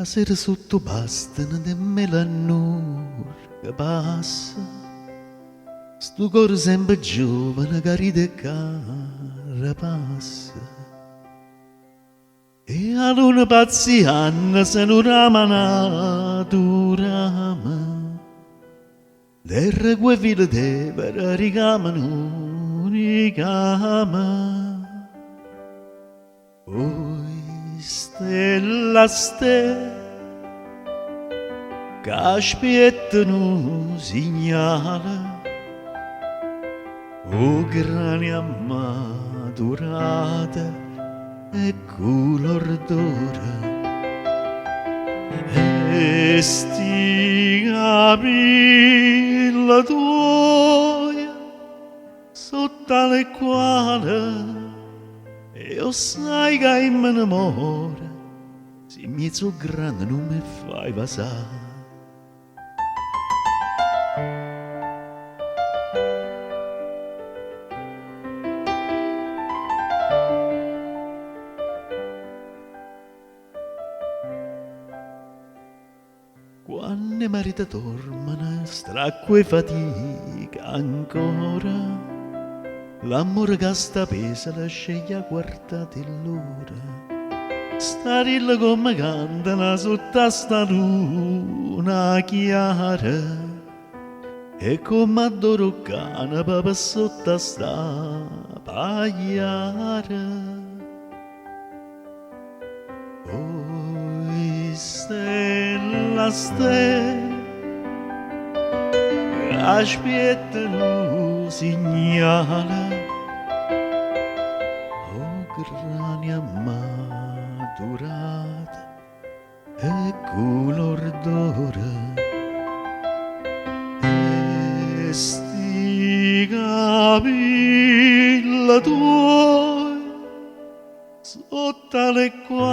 sera sotto bastano di melanur che passa, sto cuore sempre giovane che ride cara passa. E a luna pazziana se non rama natura, terra que fila te per ricamano, ricama. Oi, stella, stella, che aspettano segnala, o grani ammaturata e color d'ora. E sti capilla tua sotto le quali io sai che mi innamora, se mi so grande non mi fai passare. Quando i mariti tornano, stracco e fatica ancora, l'amore che sta pesa la sceglie a guardare l'ora. Starilla come cantano sotto sta luna chiara, e come adoro cane proprio sotto sta pagliara. Oi, stella, stella, aspettano segnala, o grani ammaturata e color d'ora. E sti capilla tuoi sotto le quali